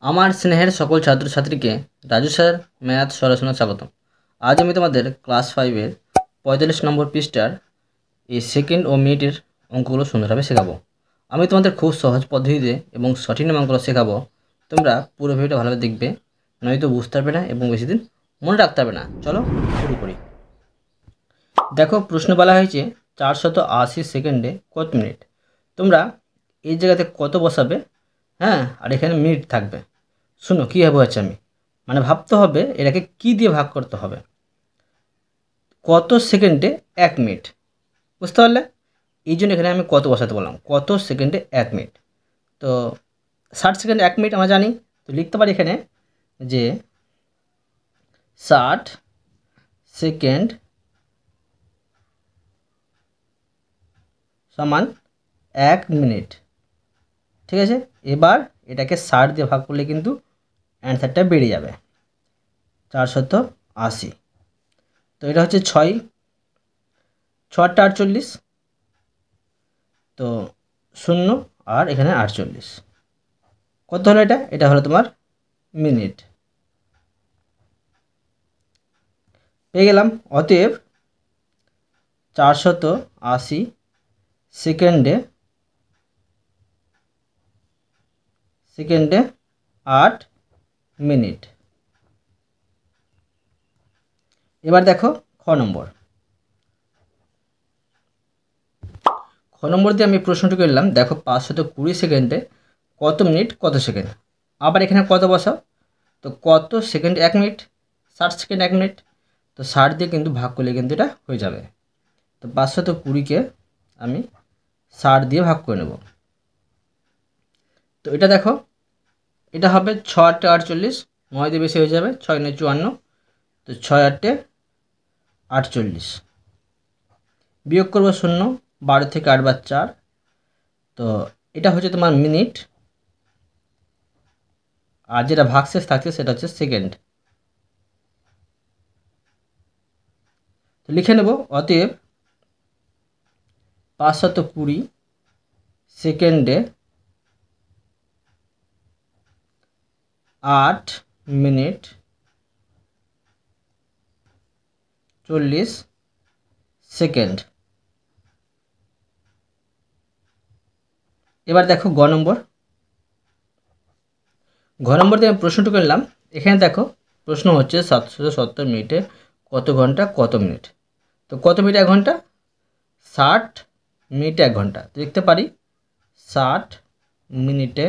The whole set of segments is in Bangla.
আমার স্নেহের সকল ছাত্রছাত্রীকে রাজু স্যার ম্যাথ সলিউশনে স্বাগতম। আজ আমি তোমাদের ক্লাস 5-এর 45 নম্বর পৃষ্ঠার এই সেকেন্ড ও মিনিটের অঙ্কগুলো সুন্দরভাবে শেখাবো। আমি তোমাদের খুব সহজ পদ্ধতিতে এবং সঠিক অঙ্কগুলো শেখাবো। তোমরা পুরো ভিডিওটা ভালোভাবে দেখবে, নয়তো বুঝতে পারবে না এবং বেশি দিন মনে রাখতে পারবে না। চলো শুরু করি। দেখো, প্রশ্ন বলা হয়েছে 480 সেকেন্ডে কত মিনিট। তোমরা এই জায়গাতে কত বসাবে, হ্যাঁ, আর এখানে মিনিট থাকবে। শুনো কীভাবে হচ্ছে, আমি মানে ভাবতে হবে এটাকে কি দিয়ে ভাগ করতে হবে। কত সেকেন্ডে 1 মিনিট, বুঝতে পারলে? এই জন্য এখানে আমি কত বসাতে বললাম, কত সেকেন্ডে 1 মিনিট। তো 60 সেকেন্ডে 1 মিনিট আমরা জানি, তো লিখতে পারি এখানে যে 60 সেকেন্ড সমান 1 মিনিট। ঠিক আছে, এবার এটাকে 60 দিয়ে ভাগ করলে কিন্তু অ্যান্সারটা বেড়ে যাবে 480। তো এটা হচ্ছে 6 6টা 48, তো 0 আর এখানে 48, কত হলো এটা? এটা হলো তোমার মিনিট। পেয়ে গেলাম। অতএব 480 সেকেন্ডে 8 মিনিট। এবার দেখো খ নম্বর দিয়ে আমি প্রশ্নটি করলাম। দেখো 520 সেকেন্ডে কত মিনিট কত সেকেন্ড। আবার এখানে কত বসাও, তো কত সেকেন্ড 1 মিনিট, 60 সেকেন্ড 1 মিনিট, তো 60 দিয়ে কিন্তু ভাগ করলে কিন্তু এটা হয়ে যাবে। তো 520কে আমি 60 দিয়ে ভাগ করে নেব। তো এটা দেখো, এটা হবে 6 × 8 = 48, 9 দিয়ে বেশি হয়ে যাবে, 6 × 9 = 54, তো 6 × 8 = 48, বিয়োগ করবো 0, 12 থেকে 8 বার 4, তো এটা হচ্ছে তোমার মিনিট, আর যেটা ভাগশেষ থাকছে সেটা হচ্ছে সেকেন্ড। তো লিখে নেব, অতএব 520 সেকেন্ডে 8 মিনিট 40 সেকেন্ড। এবার দেখো গ নম্বর দিয়ে আমি প্রশ্নটি করলাম। এখানে দেখো প্রশ্ন হচ্ছে 770 মিনিটে কত ঘন্টা কত মিনিট। তো কত মিনিট 1 ঘন্টা, 60 মিনিটে 1 ঘন্টা। তো লিখতে পারি 60 মিনিটে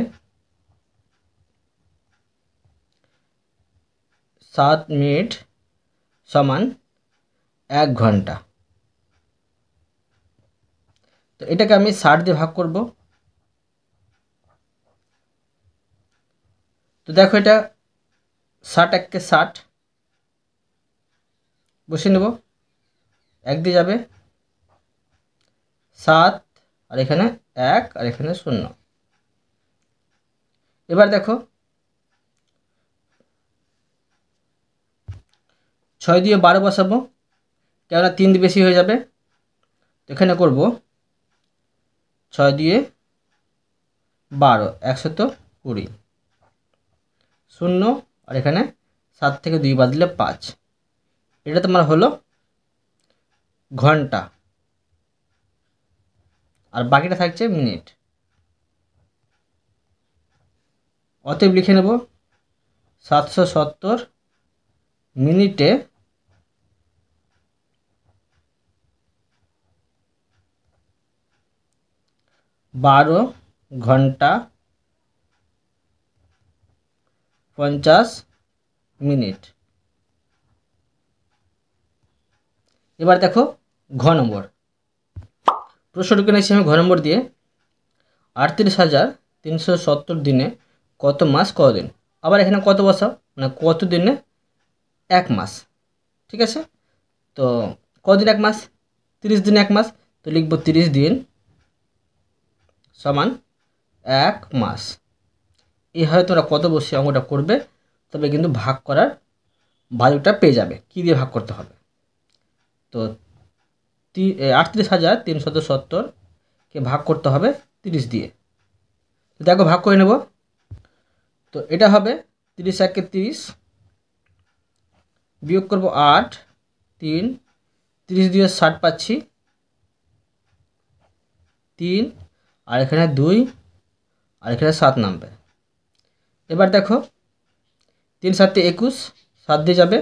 7 মিনিট সমান 1 ঘন্টা। তো এটাকে আমি 60 দিয়ে ভাগ করব। তো দেখো এটা 60 1 × 60 বসিয়ে নেব, 1 দিয়ে যাবে 7, আর এখানে 1, আর এখানে 0। এবার দেখো 6 দিয়ে 12 বসাবো, কেননা 3 দিয়ে বেশি হয়ে যাবে। তো এখানে করব 6 দিয়ে 12 120, 0, আর এখানে 7 থেকে 2 বাদ দিলে 5। এটা তোমার হলো ঘন্টা, আর বাকিটা থাকছে মিনিট। অতএব লিখে নেব 770 মিনিটে 12 ঘন্টা 50 মিনিট। এবার দেখো ঘ নম্বর প্রশ্নটুকু নিয়েছি আমি ঘ নম্বর দিয়ে 38,370 দিনে কত মাস কত দিন। আবার এখানে কত বসাও, মানে কত দিনে 1 মাস। ঠিক আছে, তো কদিন 1 মাস, 30 দিন 1 মাস। তো লিখব 30 দিন সমান 1 মাস। এইভাবে তোমরা কত বসে অঙ্কটা করবে, তবে কিন্তু ভাগ করার ভ্যালুটা পেয়ে যাবে। কী দিয়ে ভাগ করতে হবে, তো 38,370কে ভাগ করতে হবে 30 দিয়ে। তো দেখো ভাগ করে নেব, তো এটা হবে 30 একে 30, বিয়োগ করব 8, 3, 30 দিয়ে 60 পাচ্ছি 3, আর এখানে 2, আর এখানে 7 নামবে। এবার দেখো 3 7 21, 7 দিয়ে যাবে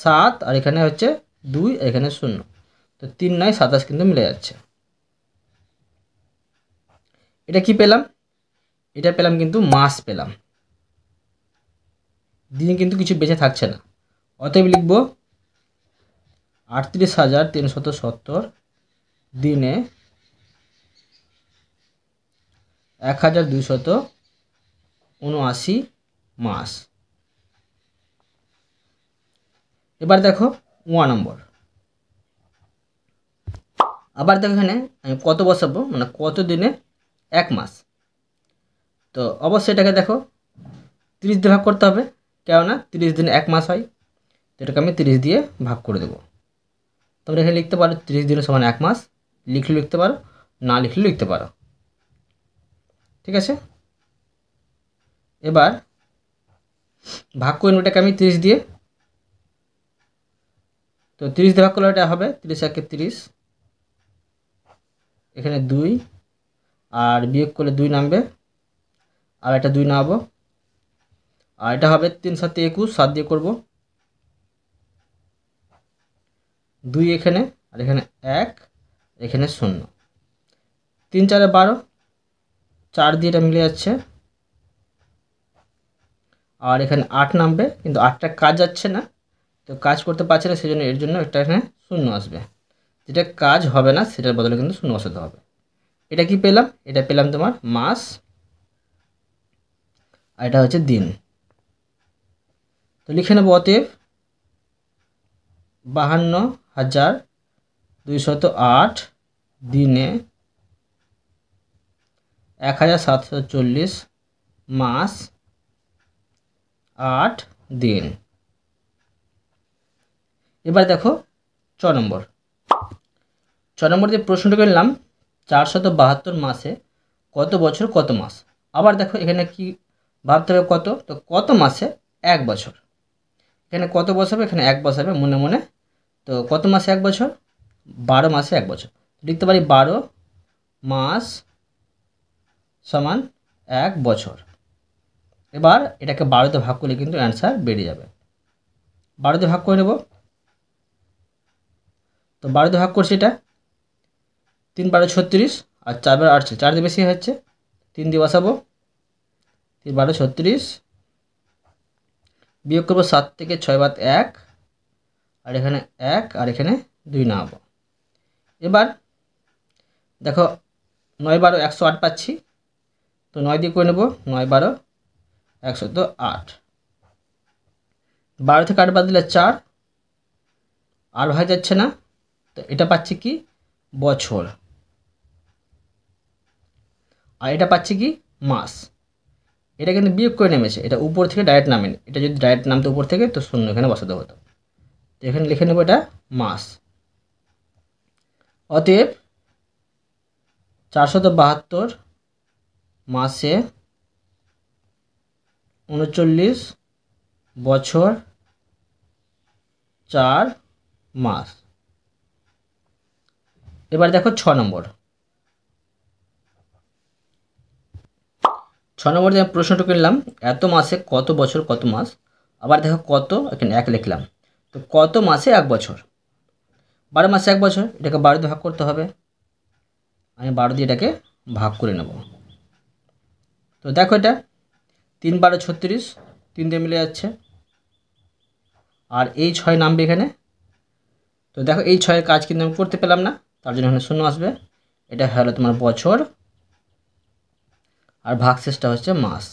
7, আর এখানে হচ্ছে 2, এখানে 0, তো 3 9 27 কিন্তু মিলে যাচ্ছে। এটা কি পেলাম? এটা পেলাম কিন্তু মাস পেলাম, দিন কিন্তু কিছু বেঁচে থাকছে না। অতএব লিখব 38,370 দিনে 1,279 মাস। এবার দেখো 1 নম্বর, আবার দেখো এখানে আমি কত বসাবো, মানে কত দিনে 1 মাস। তো অবশ্যই এটাকে দেখো 30 দিয়ে ভাগ করতে হবে, কেননা 30 দিনে 1 মাস হয়। তো এটাকে আমি 30 দিয়ে ভাগ করে দেবো। তোমরা এখানে লিখতে পারো 30 দিনের সমান 1 মাস, লিখলে লিখতে পারো, না লিখলে লিখতে পারো, ঠিক আছে। এবার ভাগ করে নেব এটাকে আমি 30 দিয়ে। তো 30 দিয়ে ভাগ করলে এটা হবে 30 একে 30, এখানে 2, আর বিয়োগ করলে 2 নামবে, আর এটা 2 নামাবো, আর এটা হবে 3 7 21, 7 দিয়ে করব 2 এখানে, আর এখানে 1, এখানে 0, 3 4 12, 4 দিয়ে এটা মিলে যাচ্ছে, আর এখানে 8 নামবে, কিন্তু 8টা কাজ যাচ্ছে না, তো কাজ করতে পারছে না, সেজন্য এর জন্য একটা এখানে 0 আসবে, যেটা কাজ হবে না সেটার বদলে কিন্তু 0 বসাতে হবে। এটা কি পেলাম? এটা পেলাম তোমার মাস, আর এটা হচ্ছে দিন। তো লিখে নেব অতএব 52,208 দিনে 1,740 মাস 8 দিন। এবার দেখো 6 নম্বর, 6 নম্বর যে প্রশ্নটা নিলাম 472 মাসে কত বছর কত মাস। আবার দেখো এখানে কি ভাবতে হবে, কত, তো কত মাসে 1 বছর, এখানে কত বসাবে, এখানে 1 বসাবে মনে মনে। তো কত মাসে 1 বছর? 12 মাসে 1 বছর, লিখতে পারি 12 মাস সমান 1 বছর। এবার এটাকে 12তে ভাগ করলে কিন্তু অ্যান্সার বেরিয়ে যাবে। 12তে ভাগ করে নেব, তো 12তে ভাগ করছি, এটা 3 12 36, আর 4 12 8, 4 দিয়ে বেশি হচ্ছে, 3 দিয়ে বসাবো, 3 12 36, বিয়োগ করবো 7 থেকে 6 বাদ 1, আর এখানে 1, আর এখানে 2 নামাবো। এবার দেখো 9 12 108 পাচ্ছি, তো 9 দিয়ে করে নেব, 9 12 108, 12 থেকে 8 বাদ দিলে 4, আর ভাগ যাচ্ছে না, তো এটা পাচ্ছি কি বছর, আর এটা পাচ্ছি কি মাস। এটা কিন্তু বিয়োগ করে নেমেছে, এটা উপর থেকে ডাইরেক্ট নামেনি, এটা যদি ডাইরেক্ট নামতো উপর থেকে তো 0 এখানে বসাতে হতো। তো এখানে লিখে নেব এটা মাস। অতএব 472 মাসে 39 বছর 4 মাস। এবার দেখো 6 নম্বর, 6 নম্বর যে প্রশ্নটা করলাম এত মাসে কত বছর কত মাস। আবার দেখো কত, এখানে 1 লিখলাম, তো কত মাসে 1 বছর, 12 মাসে 1 বছর, এটাকে 12 দিয়ে ভাগ করতে হবে, আমি 12 দিয়ে এটাকে ভাগ করে নেব। তো দেখো এটা 3 12 36, 3 দিয়ে মিলে যাচ্ছে, আর এই 6 নামবে এখানে। তো দেখো এই 6-এর কাজ কিন্তু আমি করতে পেলাম না, তার জন্য এখানে 0 আসবে। এটা হলো তোমার বছর, আর ভাগশেষটা হচ্ছে মাস।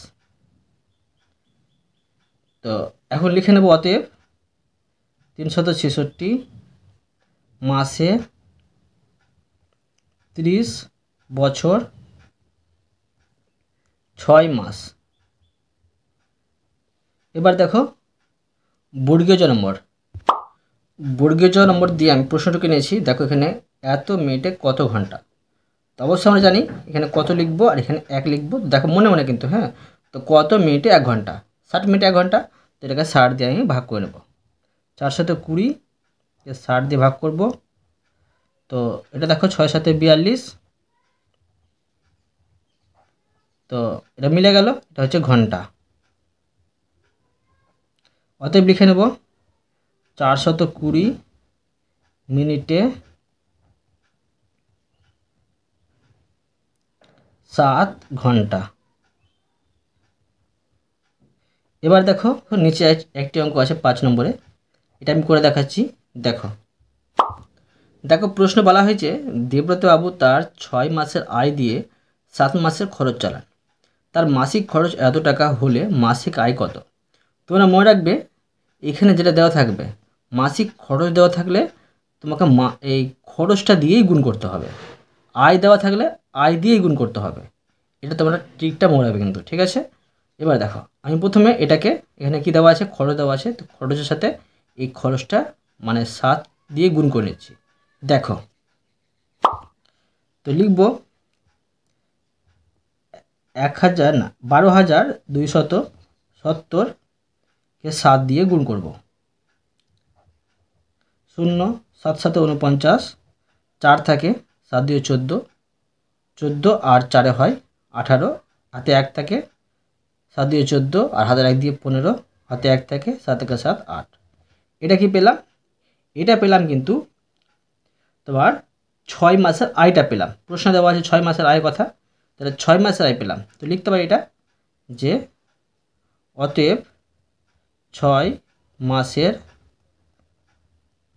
তো এখন লিখে নেব অতএব 366 মাসে 30 বছর 6 মাস। এবার দেখো বর্গীয় জ নম্বর, বর্গীয় জ নম্বর দিয়ে আমি প্রশ্নটুকু নিয়েছি। দেখো এখানে এত মিনিটে কত ঘন্টা, তো অবশ্যই আমরা জানি এখানে কত লিখবো আর এখানে 1 লিখবো। দেখো মনে মনে কিন্তু, হ্যাঁ। তো কত মিনিটে 1 ঘন্টা, 60 মিনিটে 1 ঘন্টা। তো এটাকে 60 দিয়ে আমি ভাগ করে নেব। 4 সাথে 20, 60 দিয়ে ভাগ করব। তো এটা দেখো 6 সাথে 42। তো এটা মিলে গেল, এটা হচ্ছে ঘন্টা। অতএব লিখে নেব 420 মিনিটে 7 ঘন্টা। এবার দেখো নিচে একটি অঙ্ক আছে 5 নম্বরে, এটা আমি করে দেখাচ্ছি। দেখো দেখো প্রশ্ন বলা হয়েছে দেবব্রত বাবু তার 6 মাসের আয় দিয়ে 7 মাসের খরচ চালান। তার মাসিক খরচ এত টাকা হলে মাসিক আয় কত? তোমরা মনে রাখবে এখানে যেটা দেওয়া থাকবে, মাসিক খরচ দেওয়া থাকলে তোমাকে এই খরচটা দিয়েই গুণ করতে হবে। আয় দেওয়া থাকলে আয় দিয়েই গুণ করতে হবে। এটা তোমরা ট্রিকটা মনে রাখবে কিন্তু, ঠিক আছে? এবার দেখো আমি প্রথমে এটাকে, এখানে কি দেওয়া আছে, খরচ দেওয়া আছে। তো খরচের সাথে এই খরচটা মানে 7 দিয়ে গুণ করে নিচ্ছি। দেখো তো লিখব 12,270কে 7 দিয়ে গুণ করব। 0 7 7 49, 4 থাকে, 7 দিয়ে 14, 14 আর 4 হয় 18, হাতে 1 থাকে, 7 দিয়ে 14 আর হাতের 1 দিয়ে 15, হাতে 1 থাকে, 7 থেকে 7 8। এটা কি পেলাম? এটা পেলাম কিন্তু তোমার 6 মাসের আয়টা পেলাম। প্রশ্ন দেওয়া আছে 6 মাসের আয় কথা, তাহলে 6 মাসের আয় পেলাম। তো লিখতে পারি এটা যে অতএব 6 মাসের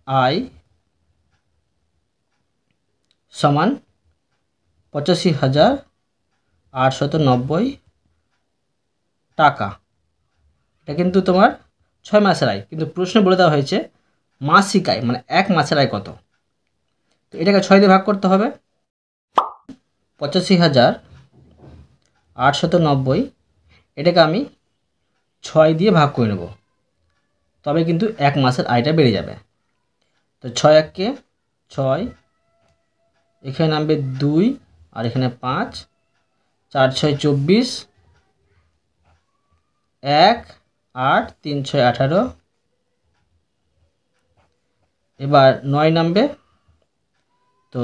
আয় সমান 85,890 টাকা। এটা কিন্তু তোমার 6 মাসের আয়, কিন্তু প্রশ্ন বলে দেওয়া হয়েছে মাসিক আয় মানে 1 মাসের আয় কত। তো এটাকে 6 দিয়ে ভাগ করতে হবে। 85,890 এটাকে আমি 6 দিয়ে ভাগ করে নেব, তবে কিন্তু 1 মাসের আয়টা বেড়ে যাবে। তো 6 1 6, এখানে নামবে 2 আর এখানে 5, 4 6 24, 1 8 3 6 18। এবার 9 নামবে। তো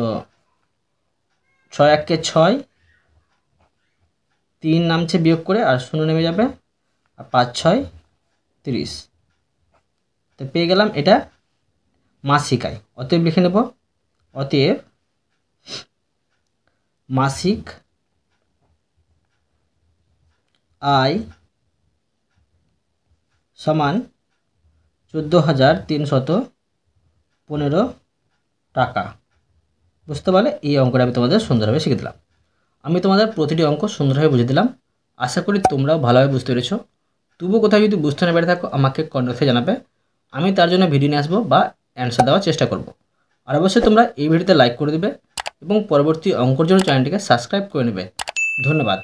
6 1 6, 3 নামছে বিয়োগ করে আর 0 নেমে যাবে, আর 5 6 30। তো পেয়ে গেলাম এটা মাসিক আয়। অতএব লিখে নেব অতএব মাসিক আয় সমান 14,315 টাকা। বুঝতে পারলে? এই অঙ্কটা আমি তোমাদের সুন্দরভাবে শিখে দিলাম। আমি তোমাদের প্রতিটি অঙ্ক সুন্দরভাবে বুঝিয়ে দিলাম। আশা করি তোমরাও ভালোভাবে বুঝতে পেরেছো। তবুও কোথাও যদি বুঝতে না পেরে থাকো আমাকে কমেন্টে জানাবে, আমি তার জন্য ভিডিও নিয়ে আসবো বা অ্যান্সার দেওয়ার চেষ্টা করব। আর অবশ্যই তোমরা এই ভিডিওতে লাইক করে দেবে এবং পরবর্তী অঙ্কর জন্য চ্যানেলটিকে সাবস্ক্রাইব করে নেবে। ধন্যবাদ।